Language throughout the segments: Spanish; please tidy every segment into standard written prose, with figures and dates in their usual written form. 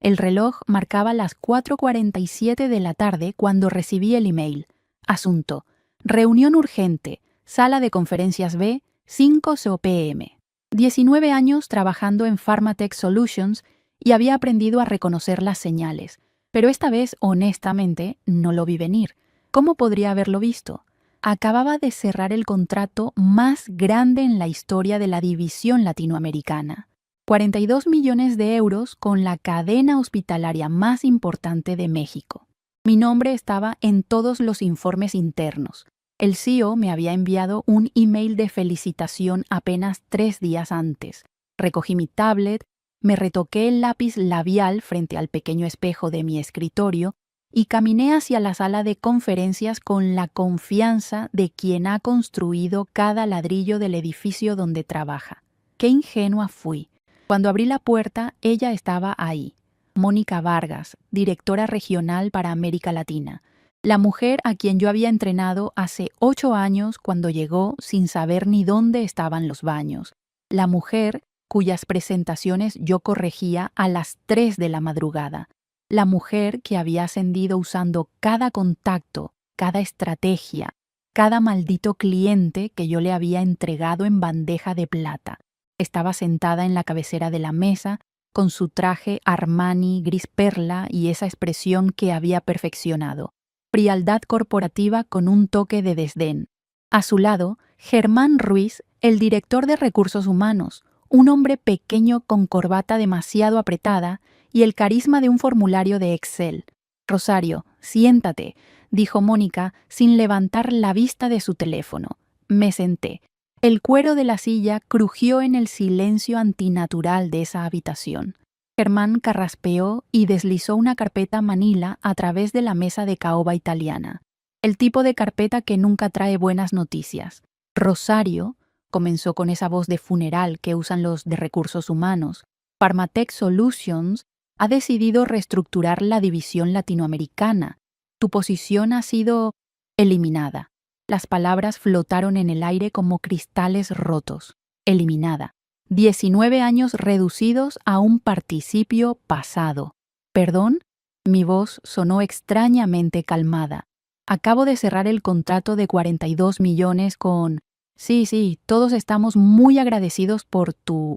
El reloj marcaba las 4:47 de la tarde cuando recibí el email. Asunto: reunión urgente, sala de conferencias B, 5 p.m. 19 años trabajando en Pharmatech Solutions y había aprendido a reconocer las señales. Pero esta vez, honestamente, no lo vi venir. ¿Cómo podría haberlo visto? Acababa de cerrar el contrato más grande en la historia de la división latinoamericana. 42 millones de euros con la cadena hospitalaria más importante de México. Mi nombre estaba en todos los informes internos. El CEO me había enviado un email de felicitación apenas 3 días antes. Recogí mi tablet, me retoqué el lápiz labial frente al pequeño espejo de mi escritorio y caminé hacia la sala de conferencias con la confianza de quien ha construido cada ladrillo del edificio donde trabaja. Qué ingenua fui. Cuando abrí la puerta, ella estaba ahí. Mónica Vargas, directora regional para América Latina. La mujer a quien yo había entrenado hace 8 años cuando llegó sin saber ni dónde estaban los baños. La mujer cuyas presentaciones yo corregía a las 3 de la madrugada. La mujer que había ascendido usando cada contacto, cada estrategia, cada maldito cliente que yo le había entregado en bandeja de plata. Estaba sentada en la cabecera de la mesa, con su traje Armani gris perla y esa expresión que había perfeccionado. Frialdad corporativa con un toque de desdén. A su lado, Germán Ruiz, el director de recursos humanos, un hombre pequeño con corbata demasiado apretada y el carisma de un formulario de Excel. «Rosario, siéntate», dijo Mónica sin levantar la vista de su teléfono. Me senté. El cuero de la silla crujió en el silencio antinatural de esa habitación. Germán carraspeó y deslizó una carpeta manila a través de la mesa de caoba italiana. El tipo de carpeta que nunca trae buenas noticias. «Rosario», comenzó con esa voz de funeral que usan los de recursos humanos, «Pharmatech Solutions ha decidido reestructurar la división latinoamericana. Tu posición ha sido eliminada». Las palabras flotaron en el aire como cristales rotos. Eliminada. 19 años reducidos a un participio pasado. ¿Perdón? Mi voz sonó extrañamente calmada. Acabo de cerrar el contrato de 42 millones con... Sí, todos estamos muy agradecidos por tu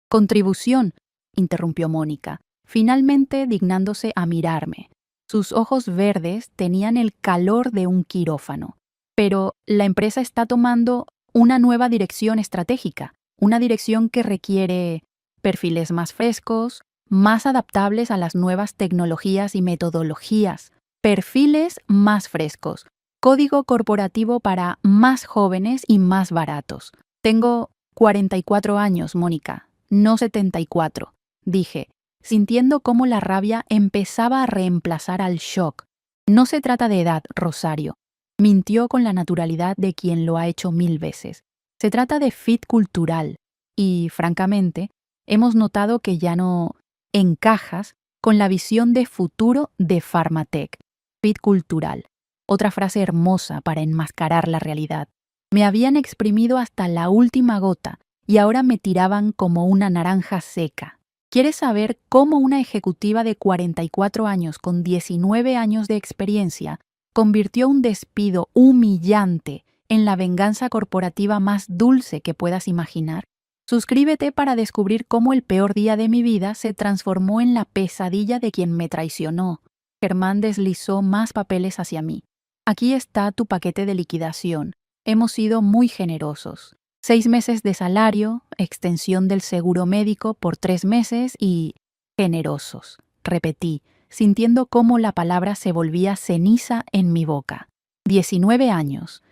contribución, interrumpió Mónica, finalmente dignándose a mirarme. Sus ojos verdes tenían el calor de un quirófano. Pero la empresa está tomando una nueva dirección estratégica, una dirección que requiere perfiles más frescos, más adaptables a las nuevas tecnologías y metodologías, perfiles más frescos, código corporativo para más jóvenes y más baratos. Tengo 44 años, Mónica, no 74, dije, sintiendo cómo la rabia empezaba a reemplazar al shock. No se trata de edad, Rosario. Mintió con la naturalidad de quien lo ha hecho 1000 veces. Se trata de fit cultural y, francamente, hemos notado que ya no encajas con la visión de futuro de Pharmatech. Fit cultural. Otra frase hermosa para enmascarar la realidad. Me habían exprimido hasta la última gota y ahora me tiraban como una naranja seca. ¿Quieres saber cómo una ejecutiva de 44 años con 19 años de experiencia convirtió un despido humillante en la venganza corporativa más dulce que puedas imaginar? Suscríbete para descubrir cómo el peor día de mi vida se transformó en la pesadilla de quien me traicionó. Germán deslizó más papeles hacia mí. Aquí está tu paquete de liquidación. Hemos sido muy generosos. 6 meses de salario, extensión del seguro médico por 3 meses y... generosos, repetí, sintiendo cómo la palabra se volvía ceniza en mi boca. 19 años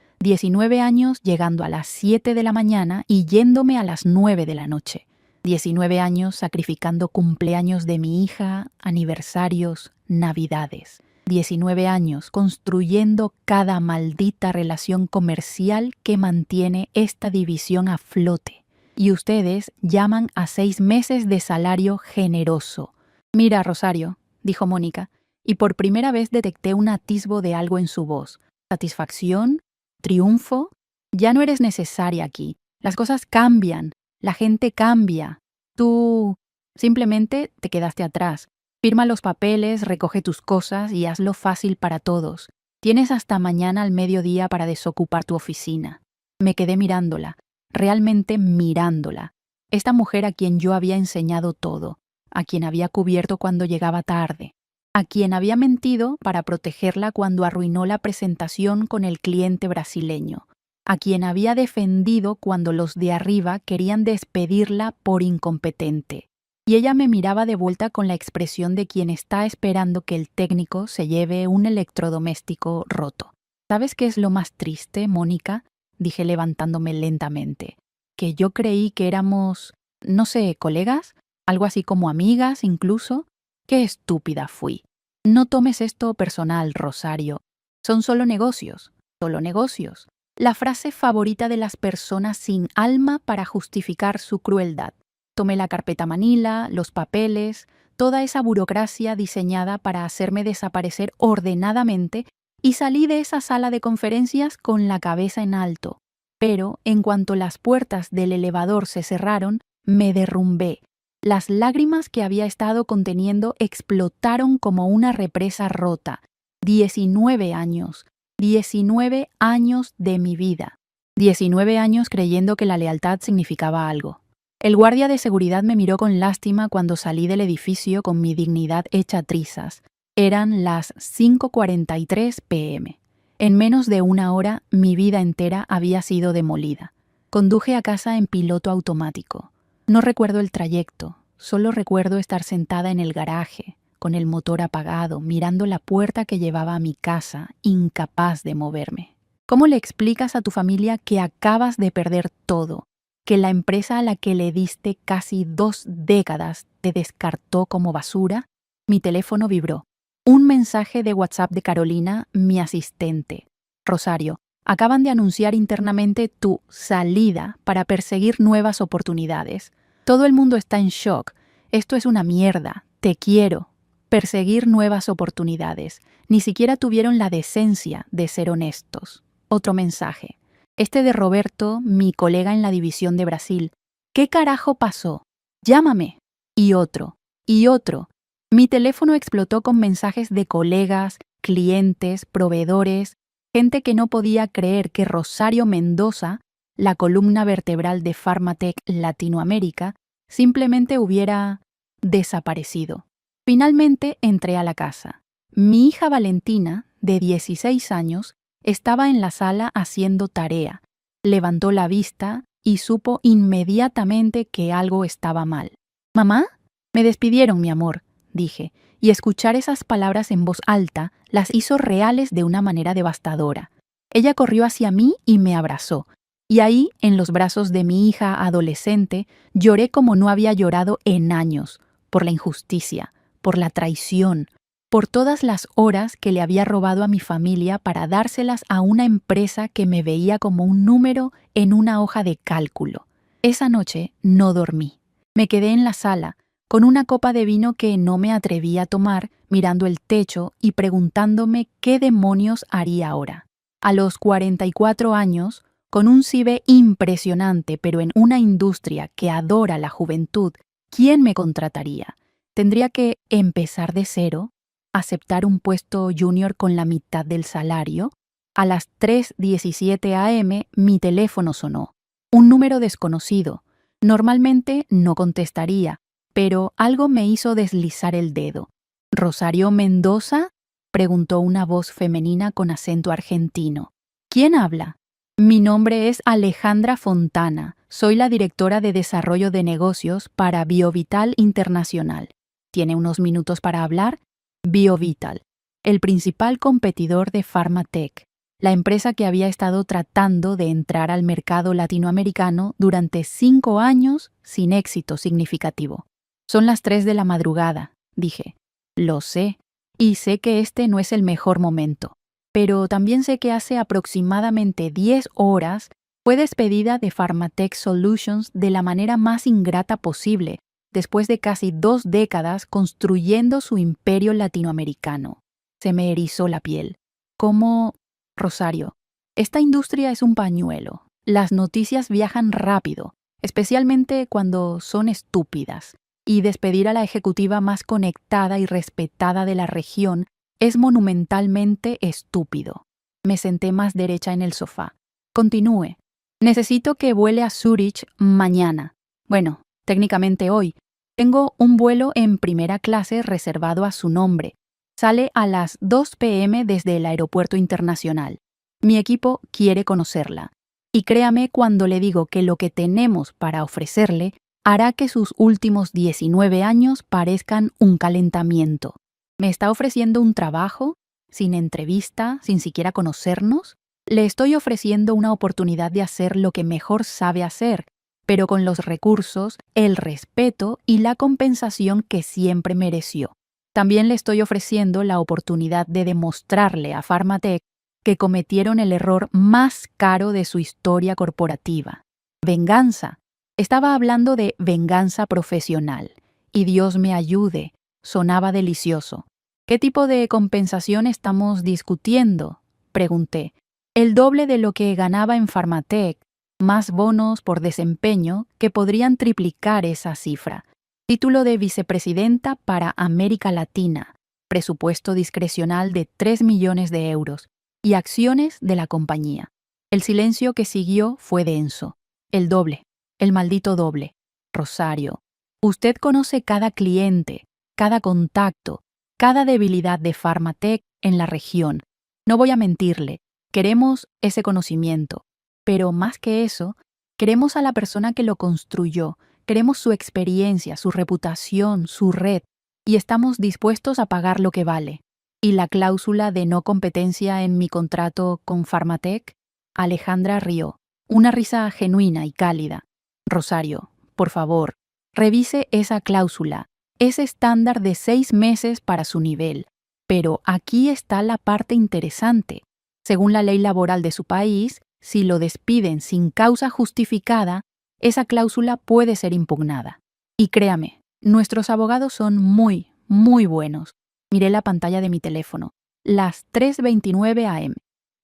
llegando a las 7 de la mañana y yéndome a las 9 de la noche. 19 años sacrificando cumpleaños de mi hija, aniversarios, navidades. 19 años construyendo cada maldita relación comercial que mantiene esta división a flote. Y ustedes llaman a 6 meses de salario generoso. Mira, Rosario, dijo Mónica, y por primera vez detecté un atisbo de algo en su voz. ¿Satisfacción? ¿Triunfo? Ya no eres necesaria aquí. Las cosas cambian. La gente cambia. Tú simplemente te quedaste atrás. Firma los papeles, recoge tus cosas y hazlo fácil para todos. Tienes hasta mañana al mediodía para desocupar tu oficina. Me quedé mirándola, realmente mirándola. Esta mujer a quien yo había enseñado todo, a quien había cubierto cuando llegaba tarde, a quien había mentido para protegerla cuando arruinó la presentación con el cliente brasileño, a quien había defendido cuando los de arriba querían despedirla por incompetente. Y ella me miraba de vuelta con la expresión de quien está esperando que el técnico se lleve un electrodoméstico roto. ¿Sabes qué es lo más triste, Mónica?, dije levantándome lentamente. Que yo creí que éramos, no sé, colegas, algo así como amigas incluso. Qué estúpida fui. No tomes esto personal, Rosario. Son solo negocios, solo negocios. La frase favorita de las personas sin alma para justificar su crueldad. Tomé la carpeta manila, los papeles, toda esa burocracia diseñada para hacerme desaparecer ordenadamente y salí de esa sala de conferencias con la cabeza en alto. Pero, en cuanto las puertas del elevador se cerraron, me derrumbé. Las lágrimas que había estado conteniendo explotaron como una represa rota. 19 años. 19 años de mi vida. 19 años creyendo que la lealtad significaba algo. El guardia de seguridad me miró con lástima cuando salí del edificio con mi dignidad hecha trizas. Eran las 5:43 p.m. En menos de una hora, mi vida entera había sido demolida. Conduje a casa en piloto automático. No recuerdo el trayecto, solo recuerdo estar sentada en el garaje, con el motor apagado, mirando la puerta que llevaba a mi casa, incapaz de moverme. ¿Cómo le explicas a tu familia que acabas de perder todo? Que la empresa a la que le diste casi 2 décadas te descartó como basura? Mi teléfono vibró. Un mensaje de WhatsApp de Carolina, mi asistente. Rosario, acaban de anunciar internamente tu salida para perseguir nuevas oportunidades. Todo el mundo está en shock. Esto es una mierda. Te quiero. Perseguir nuevas oportunidades. Ni siquiera tuvieron la decencia de ser honestos. Otro mensaje. Este de Roberto, mi colega en la división de Brasil. ¿Qué carajo pasó? Llámame. Y otro. Y otro. Mi teléfono explotó con mensajes de colegas, clientes, proveedores, gente que no podía creer que Rosario Mendoza, la columna vertebral de Pharmatech Latinoamérica, simplemente hubiera desaparecido. Finalmente entré a la casa. Mi hija Valentina, de 16 años, estaba en la sala haciendo tarea. Levantó la vista y supo inmediatamente que algo estaba mal. ¿Mamá? Me despidieron, mi amor, dije, y escuchar esas palabras en voz alta las hizo reales de una manera devastadora. Ella corrió hacia mí y me abrazó, y ahí, en los brazos de mi hija adolescente, lloré como no había llorado en años, por la injusticia, por la traición, por todas las horas que le había robado a mi familia para dárselas a una empresa que me veía como un número en una hoja de cálculo. Esa noche no dormí. Me quedé en la sala, con una copa de vino que no me atreví a tomar, mirando el techo y preguntándome qué demonios haría ahora. A los 44 años, con un CV impresionante, pero en una industria que adora la juventud, ¿quién me contrataría? ¿Tendría que empezar de cero? ¿Aceptar un puesto junior con la mitad del salario? A las 3:17 a.m. mi teléfono sonó. Un número desconocido. Normalmente no contestaría, pero algo me hizo deslizar el dedo. ¿Rosario Mendoza?, preguntó una voz femenina con acento argentino. ¿Quién habla? Mi nombre es Alejandra Fontana. Soy la directora de desarrollo de negocios para Biovital Internacional. ¿Tiene unos minutos para hablar? Biovital, el principal competidor de Pharmatech, la empresa que había estado tratando de entrar al mercado latinoamericano durante 5 años sin éxito significativo. Son las 3 de la madrugada, dije. Lo sé, y sé que este no es el mejor momento, pero también sé que hace aproximadamente 10 horas fue despedida de Pharmatech Solutions de la manera más ingrata posible, después de casi 2 décadas construyendo su imperio latinoamericano. Se me erizó la piel. ¿Cómo? Rosario, esta industria es un pañuelo. Las noticias viajan rápido, especialmente cuando son estúpidas. y despedir a la ejecutiva más conectada y respetada de la región es monumentalmente estúpido. Me senté más derecha en el sofá. Continúe. Necesito que vuele a Zúrich mañana. Bueno, técnicamente hoy. Tengo un vuelo en primera clase reservado a su nombre. Sale a las 2 p.m. desde el aeropuerto internacional. Mi equipo quiere conocerla. Y créame cuando le digo que lo que tenemos para ofrecerle hará que sus últimos 19 años parezcan un calentamiento. ¿Me está ofreciendo un trabajo? ¿Sin entrevista? ¿Sin siquiera conocernos? Le estoy ofreciendo una oportunidad de hacer lo que mejor sabe hacer, pero con los recursos, el respeto y la compensación que siempre mereció. También le estoy ofreciendo la oportunidad de demostrarle a Pharmatech que cometieron el error más caro de su historia corporativa. Venganza. Estaba hablando de venganza profesional. Y Dios me ayude, sonaba delicioso. ¿Qué tipo de compensación estamos discutiendo?, pregunté. El doble de lo que ganaba en Pharmatech, más bonos por desempeño que podrían triplicar esa cifra. Título de vicepresidenta para América Latina, presupuesto discrecional de 3 millones de euros y acciones de la compañía. El silencio que siguió fue denso. El doble, el maldito doble. Rosario, usted conoce cada cliente, cada contacto, cada debilidad de Pharmatech en la región. No voy a mentirle, queremos ese conocimiento, pero más que eso, queremos a la persona que lo construyó, queremos su experiencia, su reputación, su red, y estamos dispuestos a pagar lo que vale. ¿Y la cláusula de no competencia en mi contrato con Pharmatech? Alejandra rió, una risa genuina y cálida. Rosario, por favor, revise esa cláusula. Es estándar de 6 meses para su nivel. Pero aquí está la parte interesante. Según la ley laboral de su país, si lo despiden sin causa justificada, esa cláusula puede ser impugnada. Y créame, nuestros abogados son muy, muy buenos. Miré la pantalla de mi teléfono. Las 3:29 a.m.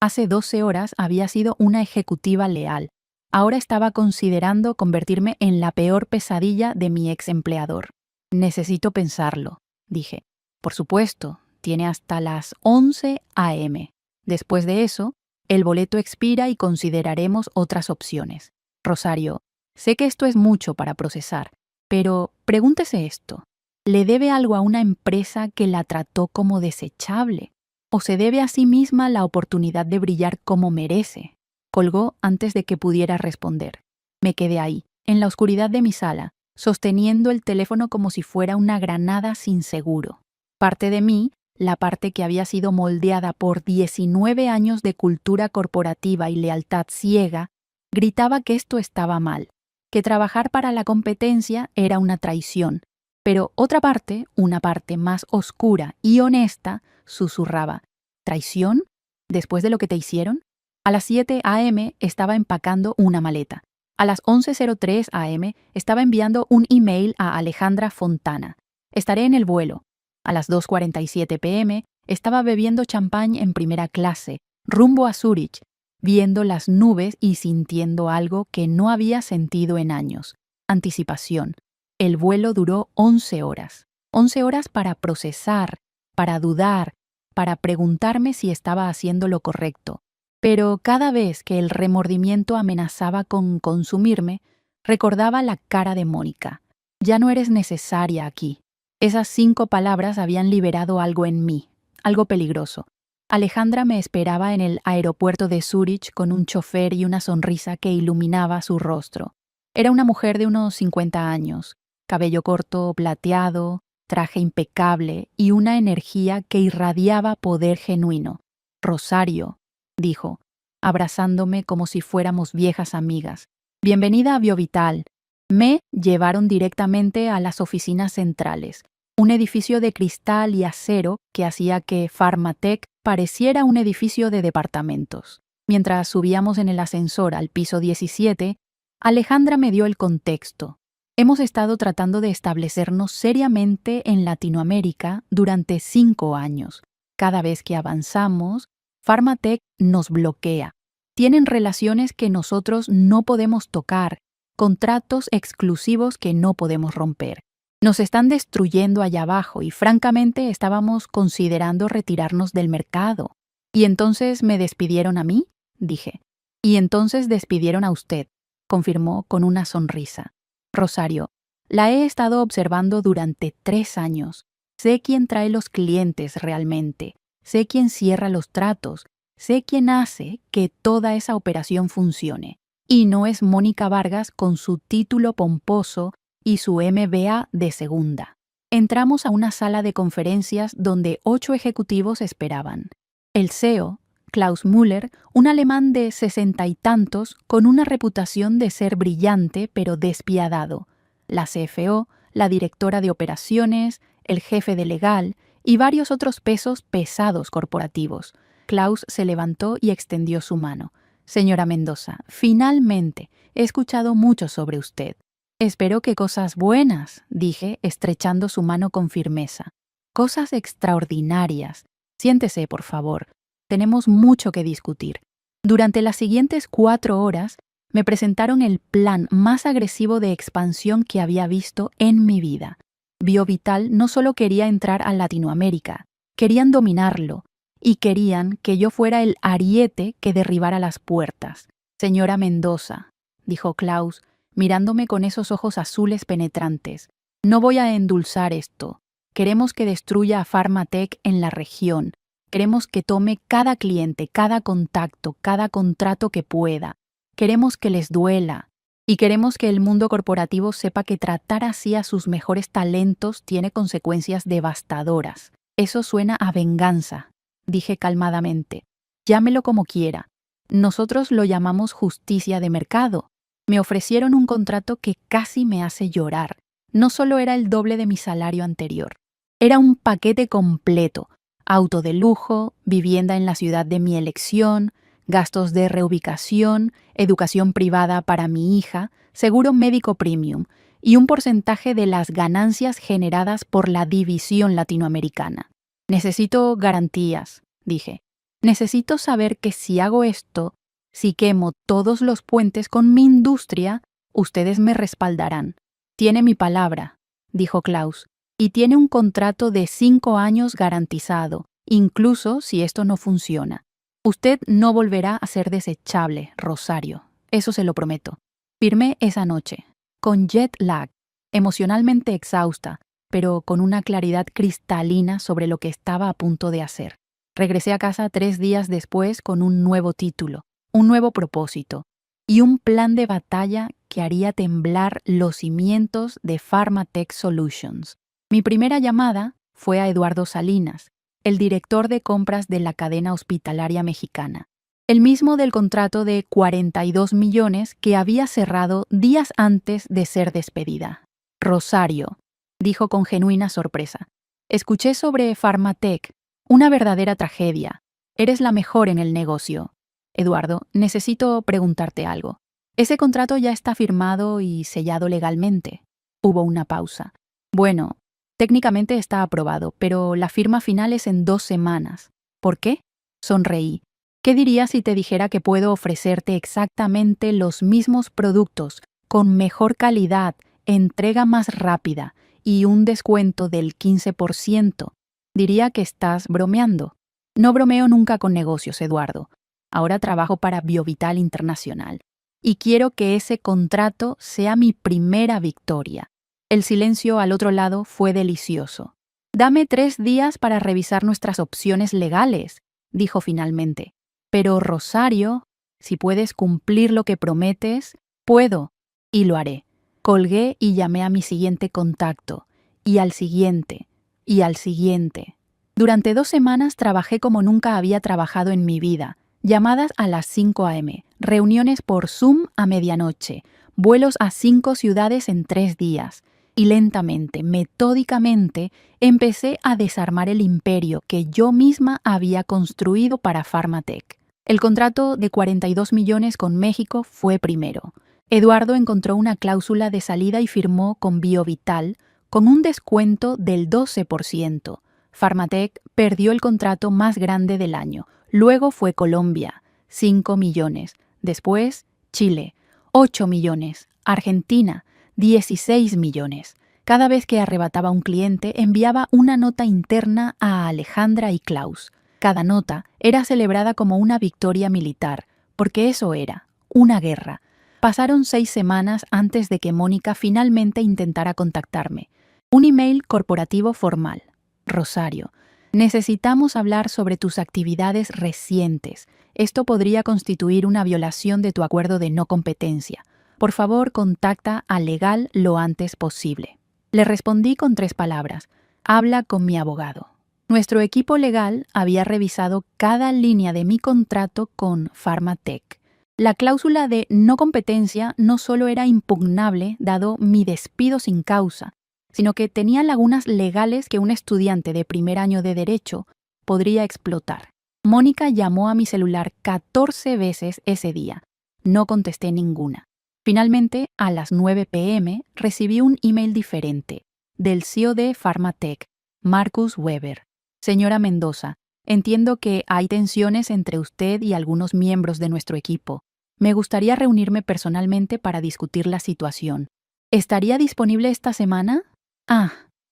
Hace 12 horas había sido una ejecutiva leal. Ahora estaba considerando convertirme en la peor pesadilla de mi ex empleador. Necesito pensarlo, dije. Por supuesto, tiene hasta las 11 a.m. Después de eso, el boleto expira y consideraremos otras opciones. Rosario, sé que esto es mucho para procesar, pero pregúntese esto. ¿Le debe algo a una empresa que la trató como desechable? ¿O se debe a sí misma la oportunidad de brillar como merece? Colgó antes de que pudiera responder. Me quedé ahí, en la oscuridad de mi sala, sosteniendo el teléfono como si fuera una granada sin seguro. Parte de mí, la parte que había sido moldeada por 19 años de cultura corporativa y lealtad ciega, gritaba que esto estaba mal, que trabajar para la competencia era una traición. Pero otra parte, una parte más oscura y honesta, susurraba, ¿traición? ¿Después de lo que te hicieron? A las 7 a.m. estaba empacando una maleta. A las 11:03 a.m. estaba enviando un email a Alejandra Fontana. Estaré en el vuelo. A las 2:47 p.m. estaba bebiendo champán en primera clase, rumbo a Zúrich, viendo las nubes y sintiendo algo que no había sentido en años. Anticipación. El vuelo duró 11 horas. 11 horas para procesar, para dudar, para preguntarme si estaba haciendo lo correcto. Pero cada vez que el remordimiento amenazaba con consumirme, recordaba la cara de Mónica. Ya no eres necesaria aquí. Esas 5 palabras habían liberado algo en mí, algo peligroso. Alejandra me esperaba en el aeropuerto de Zúrich con un chofer y una sonrisa que iluminaba su rostro. Era una mujer de unos 50 años, cabello corto, plateado, traje impecable y una energía que irradiaba poder genuino. Rosario, dijo, abrazándome como si fuéramos viejas amigas. Bienvenida a Biovital. Me llevaron directamente a las oficinas centrales, un edificio de cristal y acero que hacía que Pharmatech pareciera un edificio de departamentos. Mientras subíamos en el ascensor al piso 17, Alejandra me dio el contexto. Hemos estado tratando de establecernos seriamente en Latinoamérica durante 5 años. Cada vez que avanzamos, Pharmatech nos bloquea. Tienen relaciones que nosotros no podemos tocar, contratos exclusivos que no podemos romper. Nos están destruyendo allá abajo y francamente estábamos considerando retirarnos del mercado. ¿Y entonces me despidieron a mí?, dije. Y entonces despidieron a usted, confirmó con una sonrisa. Rosario, la he estado observando durante 3 años. Sé quién trae los clientes realmente. Sé quién cierra los tratos. Sé quién hace que toda esa operación funcione. Y no es Mónica Vargas con su título pomposo y su MBA de segunda. Entramos a una sala de conferencias donde 8 ejecutivos esperaban. El CEO, Klaus Müller, un alemán de 60 y tantos con una reputación de ser brillante pero despiadado. La CFO, la directora de operaciones, el jefe de legal y varios otros pesos pesados corporativos. Klaus se levantó y extendió su mano. Señora Mendoza, finalmente he escuchado mucho sobre usted. Espero que cosas buenas, dije, estrechando su mano con firmeza. Cosas extraordinarias. Siéntese, por favor. Tenemos mucho que discutir. Durante las siguientes 4 horas, me presentaron el plan más agresivo de expansión que había visto en mi vida. BioVital no solo quería entrar a Latinoamérica, querían dominarlo y querían que yo fuera el ariete que derribara las puertas. Señora Mendoza, dijo Klaus, mirándome con esos ojos azules penetrantes, no voy a endulzar esto. Queremos que destruya a Pharmatech en la región. Queremos que tome cada cliente, cada contacto, cada contrato que pueda. Queremos que les duela. Y queremos que el mundo corporativo sepa que tratar así a sus mejores talentos tiene consecuencias devastadoras. Eso suena a venganza, dije calmadamente. Llámelo como quiera. Nosotros lo llamamos justicia de mercado. Me ofrecieron un contrato que casi me hace llorar. No solo era el doble de mi salario anterior. Era un paquete completo. Auto de lujo, vivienda en la ciudad de mi elección, gastos de reubicación, educación privada para mi hija, seguro médico premium y un porcentaje de las ganancias generadas por la división latinoamericana. Necesito garantías, dije. Necesito saber que si hago esto, si quemo todos los puentes con mi industria, ustedes me respaldarán. Tiene mi palabra, dijo Klaus, y tiene un contrato de 5 años garantizado, incluso si esto no funciona. Usted no volverá a ser desechable, Rosario, eso se lo prometo. Firmé esa noche, con jet lag, emocionalmente exhausta, pero con una claridad cristalina sobre lo que estaba a punto de hacer. Regresé a casa 3 días después con un nuevo título, un nuevo propósito y un plan de batalla que haría temblar los cimientos de Pharmatech Solutions. Mi primera llamada fue a Eduardo Salinas, el director de compras de la cadena hospitalaria mexicana, el mismo del contrato de 42 millones que había cerrado días antes de ser despedida. Rosario, dijo con genuina sorpresa, escuché sobre Pharmatech, una verdadera tragedia. Eres la mejor en el negocio. Eduardo, necesito preguntarte algo. Ese contrato ya está firmado y sellado legalmente. Hubo una pausa. Bueno, técnicamente está aprobado, pero la firma final es en 2 semanas. ¿Por qué? Sonreí. ¿Qué dirías si te dijera que puedo ofrecerte exactamente los mismos productos, con mejor calidad, entrega más rápida y un descuento del 15%? Diría que estás bromeando. No bromeo nunca con negocios, Eduardo. Ahora trabajo para BioVital Internacional. Y quiero que ese contrato sea mi primera victoria. El silencio al otro lado fue delicioso. Dame 3 días para revisar nuestras opciones legales, dijo finalmente. Pero, Rosario, si puedes cumplir lo que prometes, puedo, y lo haré. Colgué y llamé a mi siguiente contacto, y al siguiente, y al siguiente. Durante 2 semanas trabajé como nunca había trabajado en mi vida. Llamadas a las 5 a.m., reuniones por Zoom a medianoche, vuelos a 5 ciudades en 3 días. Y lentamente, metódicamente, empecé a desarmar el imperio que yo misma había construido para Pharmatech. El contrato de 42 millones con México fue primero. Eduardo encontró una cláusula de salida y firmó con BioVital con un descuento del 12%. Pharmatech perdió el contrato más grande del año. Luego fue Colombia, 5 millones. Después, Chile, 8 millones. Argentina, 16 millones. Cada vez que arrebataba un cliente, enviaba una nota interna a Alejandra y Klaus. Cada nota era celebrada como una victoria militar, porque eso era, una guerra. Pasaron 6 semanas antes de que Mónica finalmente intentara contactarme. Un email corporativo formal. Rosario, necesitamos hablar sobre tus actividades recientes. Esto podría constituir una violación de tu acuerdo de no competencia. Por favor, contacta a legal lo antes posible. Le respondí con 3 palabras. Habla con mi abogado. Nuestro equipo legal había revisado cada línea de mi contrato con Pharmatech. La cláusula de no competencia no solo era impugnable dado mi despido sin causa, sino que tenía lagunas legales que un estudiante de primer año de Derecho podría explotar. Mónica llamó a mi celular 14 veces ese día. No contesté ninguna. Finalmente, a las 9 p.m., recibí un email diferente, del CEO de Pharmatech, Marcus Weber. Señora Mendoza, entiendo que hay tensiones entre usted y algunos miembros de nuestro equipo. Me gustaría reunirme personalmente para discutir la situación. ¿Estaría disponible esta semana?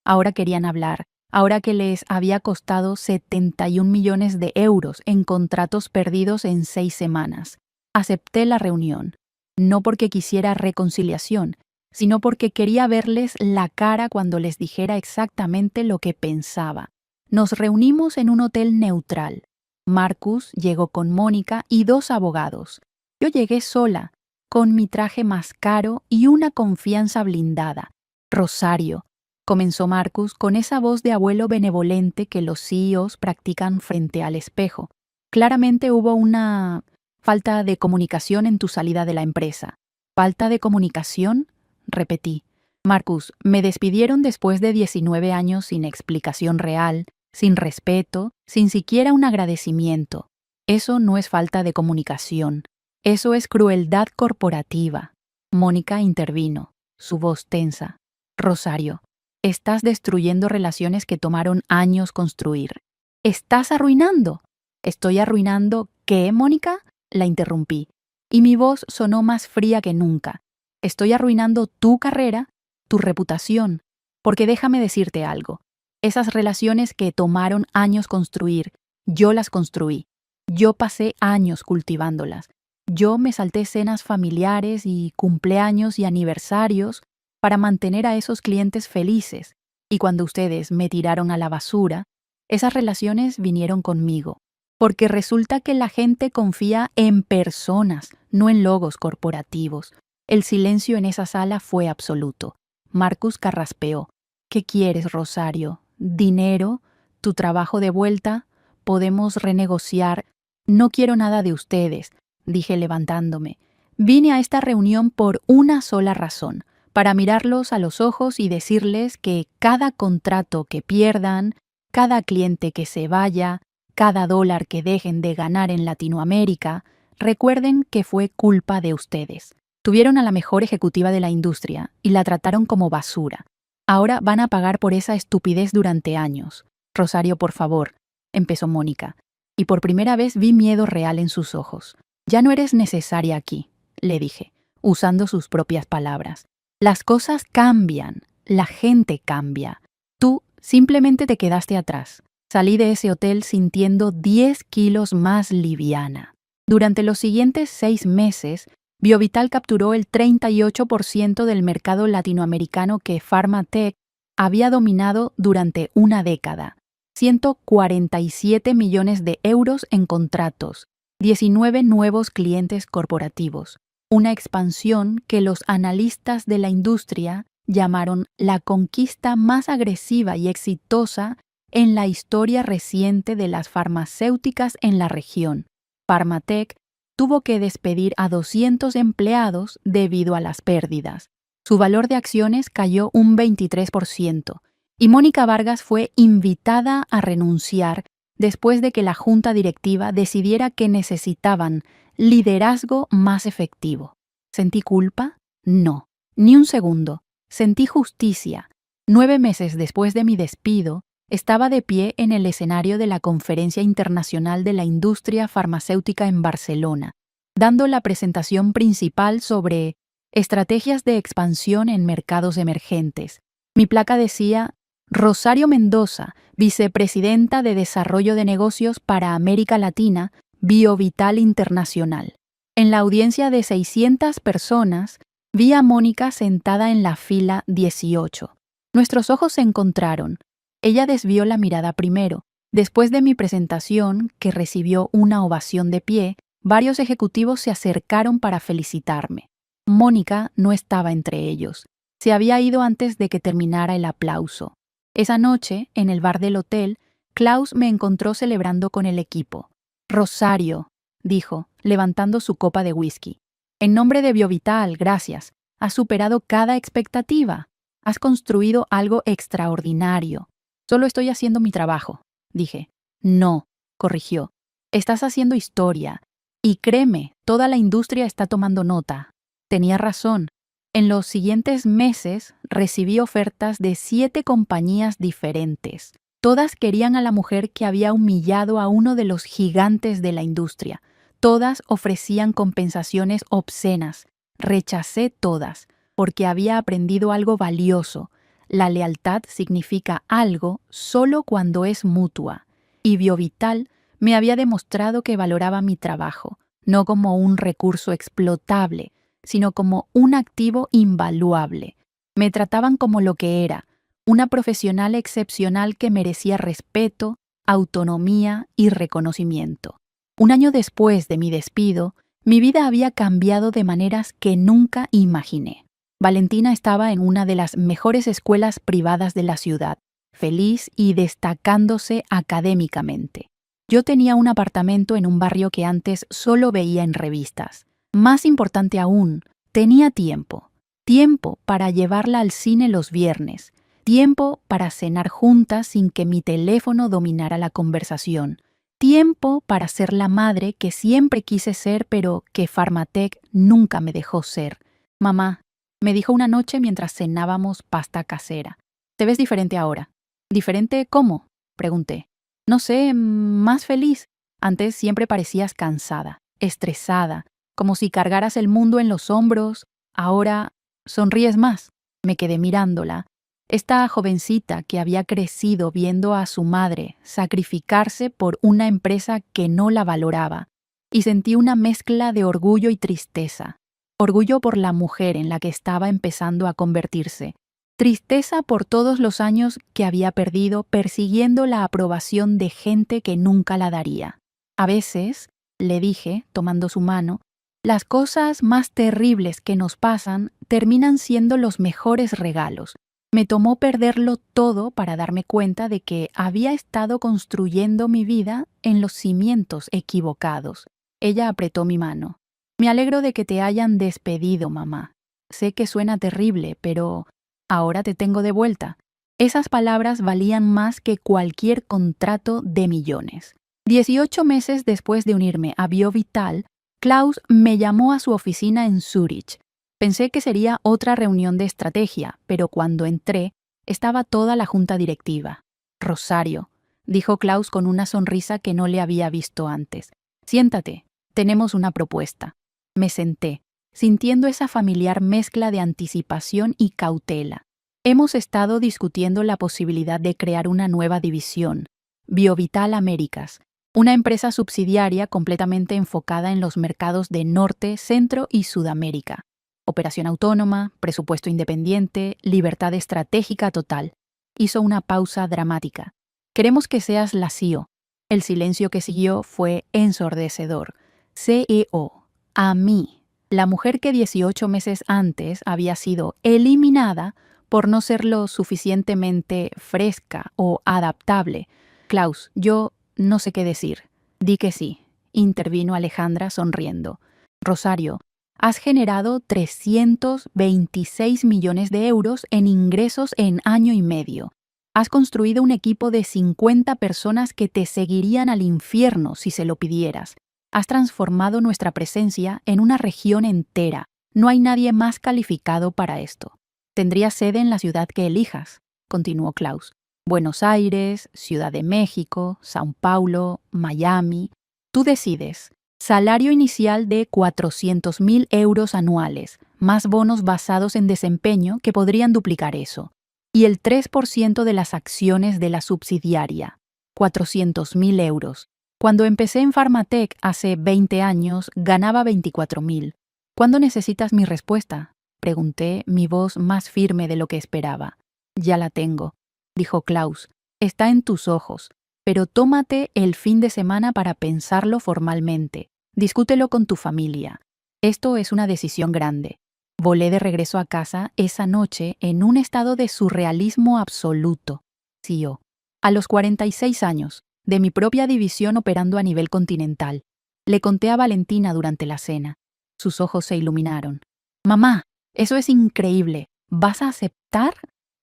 Ahora querían hablar, ahora que les había costado 71 millones de euros en contratos perdidos en 6 semanas. Acepté la reunión, no porque quisiera reconciliación, sino porque quería verles la cara cuando les dijera exactamente lo que pensaba. Nos reunimos en un hotel neutral. Marcus llegó con Mónica y 2 abogados. Yo llegué sola, con mi traje más caro y una confianza blindada. Rosario, comenzó Marcus con esa voz de abuelo benevolente que los CEOs practican frente al espejo. Claramente hubo una falta de comunicación en tu salida de la empresa. ¿Falta de comunicación? Repetí. Marcus, me despidieron después de 19 años sin explicación real, sin respeto, sin siquiera un agradecimiento. Eso no es falta de comunicación. Eso es crueldad corporativa. Mónica intervino, su voz tensa. Rosario, estás destruyendo relaciones que tomaron años construir. ¿Estás arruinando? ¿Estoy arruinando qué, Mónica? La interrumpí, y mi voz sonó más fría que nunca. Estoy arruinando tu carrera, tu reputación, porque déjame decirte algo. Esas relaciones que tomaron años construir, yo las construí. Yo pasé años cultivándolas. Yo me salté cenas familiares y cumpleaños y aniversarios para mantener a esos clientes felices. Y cuando ustedes me tiraron a la basura, esas relaciones vinieron conmigo. Porque resulta que la gente confía en personas, no en logos corporativos. El silencio en esa sala fue absoluto. Marcus carraspeó. ¿Qué quieres, Rosario? ¿Dinero? ¿Tu trabajo de vuelta? ¿Podemos renegociar? No quiero nada de ustedes, dije levantándome. Vine a esta reunión por una sola razón, para mirarlos a los ojos y decirles que cada contrato que pierdan, cada cliente que se vaya, cada dólar que dejen de ganar en Latinoamérica, recuerden que fue culpa de ustedes. Tuvieron a la mejor ejecutiva de la industria y la trataron como basura. Ahora van a pagar por esa estupidez durante años. Rosario, por favor, empezó Mónica, y por primera vez vi miedo real en sus ojos. Ya no eres necesaria aquí, le dije, usando sus propias palabras. Las cosas cambian, la gente cambia. Tú simplemente te quedaste atrás. Salí de ese hotel sintiendo 10 kilos más liviana. Durante los siguientes 6 meses, Biovital capturó el 38% del mercado latinoamericano que Pharmatech había dominado durante una década. 147 millones de euros en contratos, 19 nuevos clientes corporativos, una expansión que los analistas de la industria llamaron la conquista más agresiva y exitosa en la historia reciente de las farmacéuticas en la región. Pharmatech tuvo que despedir a 200 empleados debido a las pérdidas. Su valor de acciones cayó un 23%, y Mónica Vargas fue invitada a renunciar después de que la junta directiva decidiera que necesitaban liderazgo más efectivo. ¿Sentí culpa? No, ni un segundo. Sentí justicia. 9 meses después de mi despido, estaba de pie en el escenario de la Conferencia Internacional de la Industria Farmacéutica en Barcelona, dando la presentación principal sobre estrategias de expansión en mercados emergentes. Mi placa decía Rosario Mendoza, vicepresidenta de Desarrollo de Negocios para América Latina, BioVital Internacional. En la audiencia de 600 personas, vi a Mónica sentada en la fila 18. Nuestros ojos se encontraron. Ella desvió la mirada primero. Después de mi presentación, que recibió una ovación de pie, varios ejecutivos se acercaron para felicitarme. Mónica no estaba entre ellos. Se había ido antes de que terminara el aplauso. Esa noche, en el bar del hotel, Klaus me encontró celebrando con el equipo. Rosario, dijo, levantando su copa de whisky. En nombre de BioVital, gracias. Has superado cada expectativa. Has construido algo extraordinario. Solo estoy haciendo mi trabajo, dije. No, corrigió. Estás haciendo historia. Y créeme, toda la industria está tomando nota. Tenía razón. En los siguientes meses recibí ofertas de 7 compañías diferentes. Todas querían a la mujer que había humillado a uno de los gigantes de la industria. Todas ofrecían compensaciones obscenas. Rechacé todas, porque había aprendido algo valioso. La lealtad significa algo solo cuando es mutua. Y BioVital me había demostrado que valoraba mi trabajo, no como un recurso explotable, sino como un activo invaluable. Me trataban como lo que era, una profesional excepcional que merecía respeto, autonomía y reconocimiento. Un año después de mi despido, mi vida había cambiado de maneras que nunca imaginé. Valentina estaba en una de las mejores escuelas privadas de la ciudad, feliz y destacándose académicamente. Yo tenía un apartamento en un barrio que antes solo veía en revistas. Más importante aún, tenía tiempo. Tiempo para llevarla al cine los viernes. Tiempo para cenar juntas sin que mi teléfono dominara la conversación. Tiempo para ser la madre que siempre quise ser, pero que Pharmatech nunca me dejó ser. Mamá, me dijo una noche mientras cenábamos pasta casera. Te ves diferente ahora. ¿Diferente cómo? Pregunté. No sé, más feliz. Antes siempre parecías cansada, estresada, como si cargaras el mundo en los hombros. Ahora sonríes más. Me quedé mirándola. Esta jovencita que había crecido viendo a su madre sacrificarse por una empresa que no la valoraba, y sentí una mezcla de orgullo y tristeza. Orgullo por la mujer en la que estaba empezando a convertirse. Tristeza por todos los años que había perdido persiguiendo la aprobación de gente que nunca la daría. A veces, le dije, tomando su mano, las cosas más terribles que nos pasan terminan siendo los mejores regalos. Me tomó perderlo todo para darme cuenta de que había estado construyendo mi vida en los cimientos equivocados. Ella apretó mi mano. Me alegro de que te hayan despedido, mamá. Sé que suena terrible, pero ahora te tengo de vuelta. Esas palabras valían más que cualquier contrato de millones. 18 meses después de unirme a BioVital, Klaus me llamó a su oficina en Zúrich. Pensé que sería otra reunión de estrategia, pero cuando entré, estaba toda la junta directiva. Rosario, dijo Klaus con una sonrisa que no le había visto antes. Siéntate, tenemos una propuesta. Me senté, sintiendo esa familiar mezcla de anticipación y cautela. Hemos estado discutiendo la posibilidad de crear una nueva división, BioVital Américas, una empresa subsidiaria completamente enfocada en los mercados de Norte, Centro y Sudamérica. Operación autónoma, presupuesto independiente, libertad estratégica total. Hizo una pausa dramática. Queremos que seas la CEO. El silencio que siguió fue ensordecedor. CEO. A mí, la mujer que 18 meses antes había sido eliminada por no ser lo suficientemente fresca o adaptable. Klaus, yo no sé qué decir. Di que sí, intervino Alejandra sonriendo. Rosario, has generado 326 millones de euros en ingresos en año y medio. Has construido un equipo de 50 personas que te seguirían al infierno si se lo pidieras. Has transformado nuestra presencia en una región entera. No hay nadie más calificado para esto. Tendrías sede en la ciudad que elijas, continuó Klaus. Buenos Aires, Ciudad de México, Sao Paulo, Miami. Tú decides. Salario inicial de 400.000 euros anuales, más bonos basados en desempeño que podrían duplicar eso. y el 3% de las acciones de la subsidiaria, 400.000 euros. Cuando empecé en Pharmatech hace 20 años, ganaba 24.000. ¿Cuándo necesitas mi respuesta?, pregunté, mi voz más firme de lo que esperaba. Ya la tengo, dijo Klaus. Está en tus ojos, pero tómate el fin de semana para pensarlo formalmente. Discútelo con tu familia. Esto es una decisión grande. Volé de regreso a casa esa noche en un estado de surrealismo absoluto. CEO. A los 46 años, de mi propia división operando a nivel continental. Le conté a Valentina durante la cena. Sus ojos se iluminaron. Mamá, eso es increíble. ¿Vas a aceptar?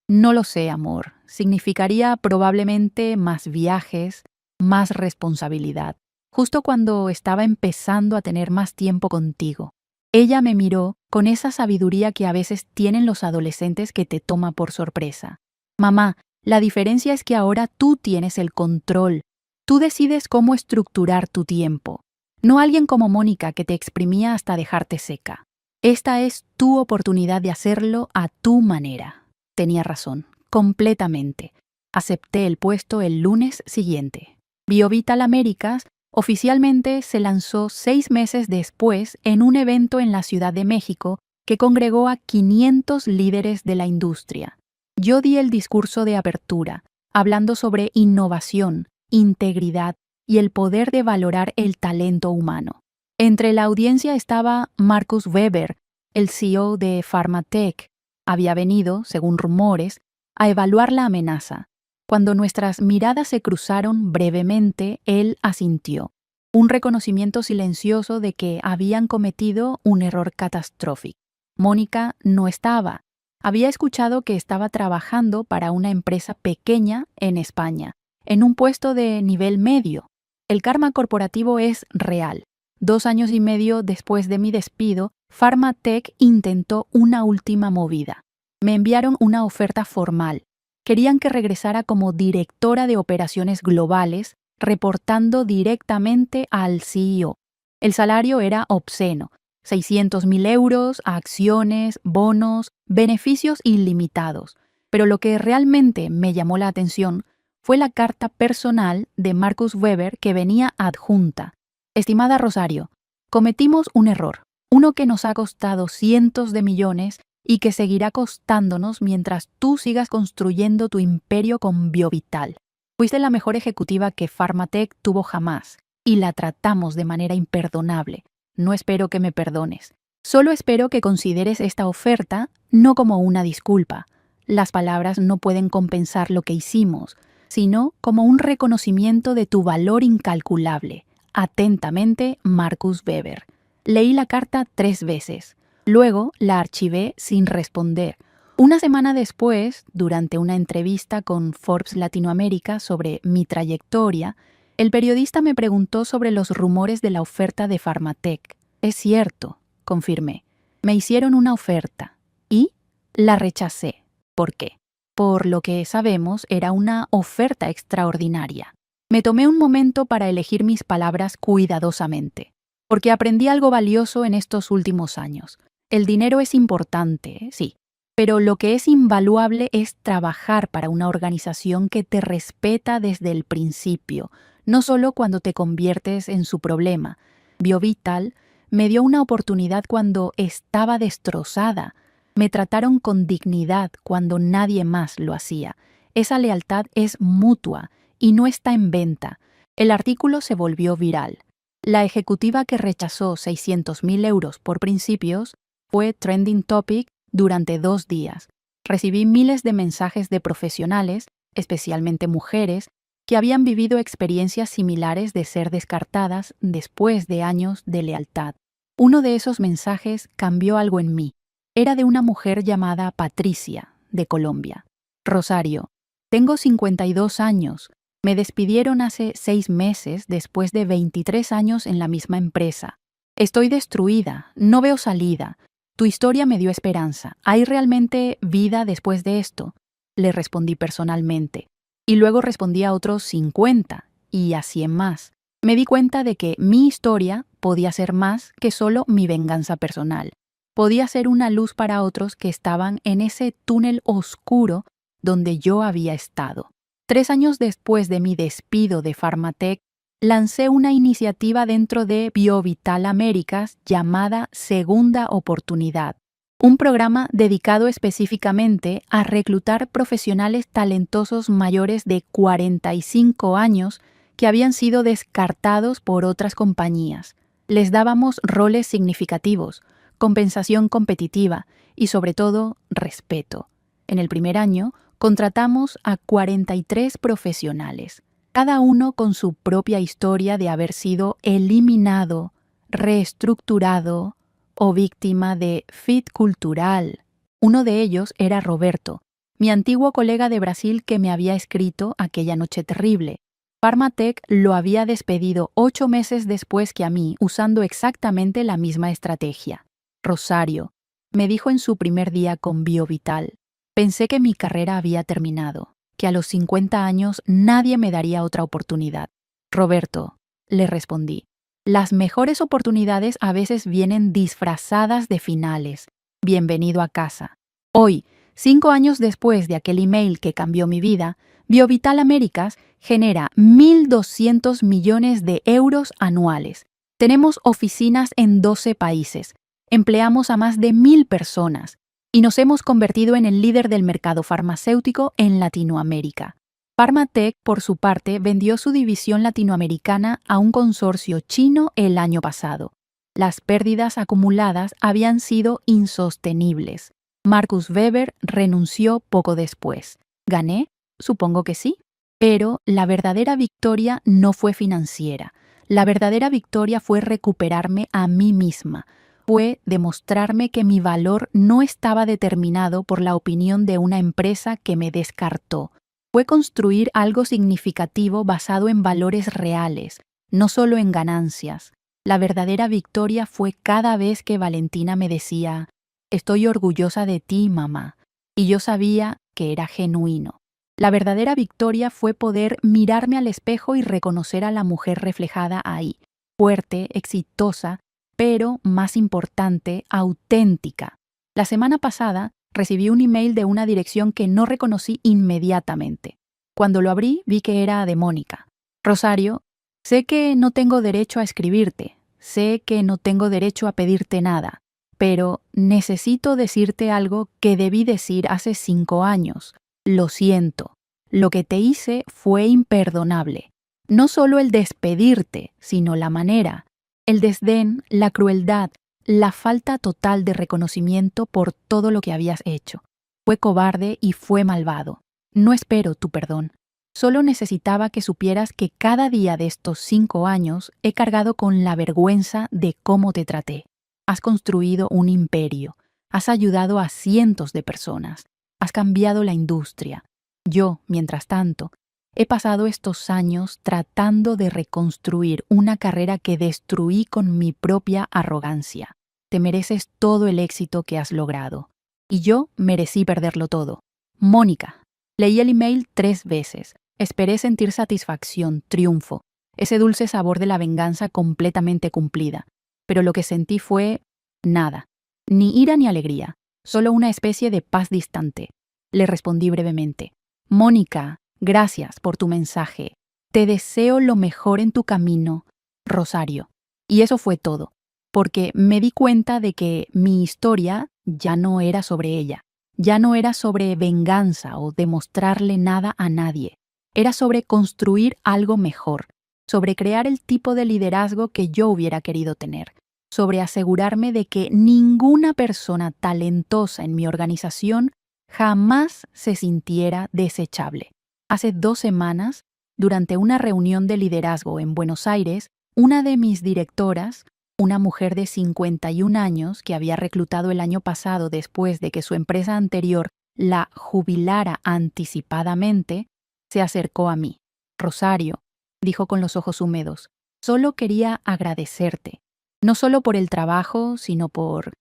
No lo sé, amor. Significaría probablemente más viajes, más responsabilidad. Justo cuando estaba empezando a tener más tiempo contigo. Ella me miró con esa sabiduría que a veces tienen los adolescentes que te toma por sorpresa. Mamá, la diferencia es que ahora tú tienes el control. Tú decides cómo estructurar tu tiempo. No alguien como Mónica que te exprimía hasta dejarte seca. Esta es tu oportunidad de hacerlo a tu manera. Tenía razón, completamente. Acepté el puesto el lunes siguiente. BioVital Américas oficialmente se lanzó 6 meses después en un evento en la Ciudad de México que congregó a 500 líderes de la industria. Yo di el discurso de apertura, hablando sobre innovación, integridad y el poder de valorar el talento humano. Entre la audiencia estaba Markus Weber, el CEO de Pharmatech. Había venido, según rumores, a evaluar la amenaza. Cuando nuestras miradas se cruzaron brevemente, él asintió. Un reconocimiento silencioso de que habían cometido un error catastrófico. Mónica no estaba. Había escuchado que estaba trabajando para una empresa pequeña en España, en un puesto de nivel medio. El karma corporativo es real. 2 años y medio después de mi despido, Pharmatech intentó una última movida. Me enviaron una oferta formal. Querían que regresara como directora de operaciones globales, reportando directamente al CEO. El salario era obsceno, 600.000 euros, acciones, bonos, beneficios ilimitados. Pero lo que realmente me llamó la atención fue la carta personal de Markus Weber que venía adjunta. Estimada Rosario, cometimos un error, uno que nos ha costado cientos de millones y que seguirá costándonos mientras tú sigas construyendo tu imperio con BioVital. Fuiste la mejor ejecutiva que Pharmatech tuvo jamás, y la tratamos de manera imperdonable. No espero que me perdones. Solo espero que consideres esta oferta no como una disculpa. Las palabras no pueden compensar lo que hicimos, sino como un reconocimiento de tu valor incalculable. Atentamente, Markus Weber. Leí la carta 3 veces. Luego la archivé sin responder. Una semana después, durante una entrevista con Forbes Latinoamérica sobre mi trayectoria, el periodista me preguntó sobre los rumores de la oferta de Pharmatech. Es cierto, confirmé. Me hicieron una oferta y la rechacé. ¿Por qué? Por lo que sabemos, era una oferta extraordinaria. Me tomé un momento para elegir mis palabras cuidadosamente, porque aprendí algo valioso en estos últimos años. El dinero es importante, sí, pero lo que es invaluable es trabajar para una organización que te respeta desde el principio, no solo cuando te conviertes en su problema. BioVital me dio una oportunidad cuando estaba destrozada. Me trataron con dignidad cuando nadie más lo hacía. Esa lealtad es mutua y no está en venta. El artículo se volvió viral. La ejecutiva que rechazó 600.000 euros por principios fue trending topic durante 2 días. Recibí miles de mensajes de profesionales, especialmente mujeres, que habían vivido experiencias similares de ser descartadas después de años de lealtad. Uno de esos mensajes cambió algo en mí. Era de una mujer llamada Patricia, de Colombia. Rosario, tengo 52 años. Me despidieron hace 6 meses después de 23 años en la misma empresa. Estoy destruida, no veo salida. Tu historia me dio esperanza. ¿Hay realmente vida después de esto? Le respondí personalmente. Y luego respondí a otros 50, y a 100 más. Me di cuenta de que mi historia podía ser más que solo mi venganza personal. Podía ser una luz para otros que estaban en ese túnel oscuro donde yo había estado. 3 años después de mi despido de Pharmatech, lancé una iniciativa dentro de BioVital Américas llamada Segunda Oportunidad, un programa dedicado específicamente a reclutar profesionales talentosos mayores de 45 años que habían sido descartados por otras compañías. Les dábamos roles significativos, compensación competitiva y, sobre todo, respeto. En el primer año, contratamos a 43 profesionales, cada uno con su propia historia de haber sido eliminado, reestructurado o víctima de fit cultural. Uno de ellos era Roberto, mi antiguo colega de Brasil que me había escrito aquella noche terrible. Pharmatech lo había despedido 8 meses después que a mí, usando exactamente la misma estrategia. Rosario, me dijo en su primer día con BioVital, pensé que mi carrera había terminado, que a los 50 años nadie me daría otra oportunidad. Roberto, le respondí, las mejores oportunidades a veces vienen disfrazadas de finales. Bienvenido a casa. Hoy, 5 años después de aquel email que cambió mi vida, BioVital Américas genera 1.200 millones de euros anuales. Tenemos oficinas en 12 países. Empleamos a más de 1.000 personas y nos hemos convertido en el líder del mercado farmacéutico en Latinoamérica. Pharmatech, por su parte, vendió su división latinoamericana a un consorcio chino el año pasado. Las pérdidas acumuladas habían sido insostenibles. Markus Weber renunció poco después. ¿Gané? Supongo que sí. Pero la verdadera victoria no fue financiera. La verdadera victoria fue recuperarme a mí misma. Fue demostrarme que mi valor no estaba determinado por la opinión de una empresa que me descartó. Fue construir algo significativo basado en valores reales, no solo en ganancias. La verdadera victoria fue cada vez que Valentina me decía, «Estoy orgullosa de ti, mamá», y yo sabía que era genuino. La verdadera victoria fue poder mirarme al espejo y reconocer a la mujer reflejada ahí, fuerte, exitosa, pero, más importante, auténtica. La semana pasada recibí un email de una dirección que no reconocí inmediatamente. Cuando lo abrí, vi que era de Mónica. Rosario, sé que no tengo derecho a escribirte, sé que no tengo derecho a pedirte nada, pero necesito decirte algo que debí decir hace 5 años. Lo siento. Lo que te hice fue imperdonable. No solo el despedirte, sino la manera, el desdén, la crueldad, la falta total de reconocimiento por todo lo que habías hecho. Fue cobarde y fue malvado. No espero tu perdón. Solo necesitaba que supieras que cada día de estos 5 años he cargado con la vergüenza de cómo te traté. Has construido un imperio. Has ayudado a cientos de personas. Has cambiado la industria. Yo, mientras tanto, he pasado estos años tratando de reconstruir una carrera que destruí con mi propia arrogancia. Te mereces todo el éxito que has logrado. Y yo merecí perderlo todo. Mónica. Leí el email 3 veces. Esperé sentir satisfacción, triunfo, ese dulce sabor de la venganza completamente cumplida. Pero lo que sentí fue nada. Ni ira ni alegría. Solo una especie de paz distante. Le respondí brevemente. Mónica, gracias por tu mensaje. Te deseo lo mejor en tu camino, Rosario. Y eso fue todo, porque me di cuenta de que mi historia ya no era sobre ella, ya no era sobre venganza o demostrarle nada a nadie. Era sobre construir algo mejor, sobre crear el tipo de liderazgo que yo hubiera querido tener, sobre asegurarme de que ninguna persona talentosa en mi organización jamás se sintiera desechable. Hace 2 semanas, durante una reunión de liderazgo en Buenos Aires, una de mis directoras, una mujer de 51 años que había reclutado el año pasado después de que su empresa anterior la jubilara anticipadamente, se acercó a mí. Rosario, dijo con los ojos húmedos, solo quería agradecerte, no solo por el trabajo, sino por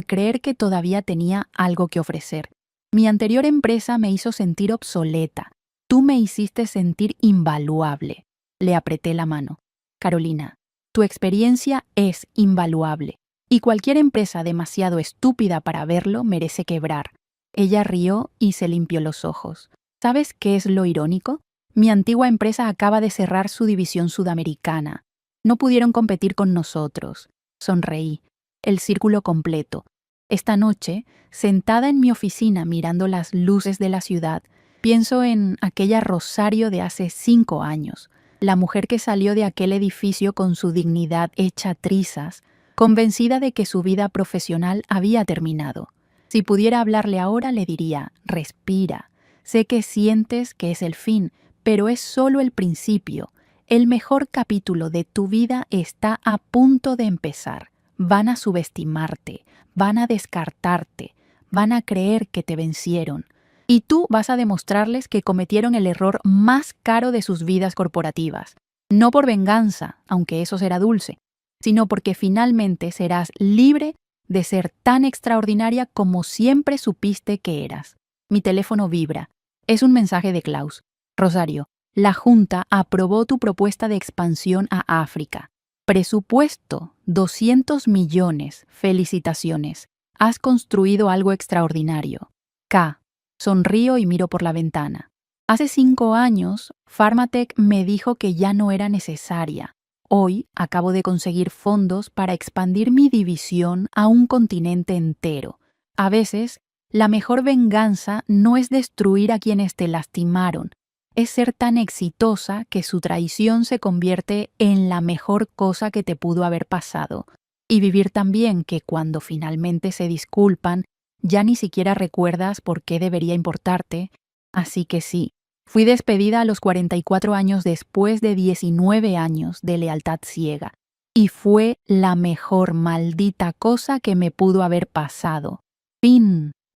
creer que todavía tenía algo que ofrecer. Mi anterior empresa me hizo sentir obsoleta. Tú me hiciste sentir invaluable. Le apreté la mano. Carolina, tu experiencia es invaluable, y cualquier empresa demasiado estúpida para verlo merece quebrar. Ella rió y se limpió los ojos. ¿Sabes qué es lo irónico? Mi antigua empresa acaba de cerrar su división sudamericana. No pudieron competir con nosotros. Sonreí. El círculo completo. Esta noche, sentada en mi oficina mirando las luces de la ciudad, pienso en aquella Rosario de hace 5 años, la mujer que salió de aquel edificio con su dignidad hecha trizas, convencida de que su vida profesional había terminado. Si pudiera hablarle ahora, le diría: respira. Sé que sientes que es el fin, pero es solo el principio. El mejor capítulo de tu vida está a punto de empezar. Van a subestimarte, van a descartarte, van a creer que te vencieron. Y tú vas a demostrarles que cometieron el error más caro de sus vidas corporativas. No por venganza, aunque eso será dulce, sino porque finalmente serás libre de ser tan extraordinaria como siempre supiste que eras. Mi teléfono vibra. Es un mensaje de Klaus. Rosario, la Junta aprobó tu propuesta de expansión a África. Presupuesto, 200 millones. Felicitaciones. Has construido algo extraordinario. K. Sonrío y miro por la ventana. Hace 5 años, Pharmatech me dijo que ya no era necesaria. Hoy acabo de conseguir fondos para expandir mi división a un continente entero. A veces, la mejor venganza no es destruir a quienes te lastimaron, es ser tan exitosa que su traición se convierte en la mejor cosa que te pudo haber pasado, y vivir tan bien que cuando finalmente se disculpan, ya ni siquiera recuerdas por qué debería importarte. Así que sí, fui despedida a los 44 años después de 19 años de lealtad ciega, y fue la mejor maldita cosa que me pudo haber pasado. Fin.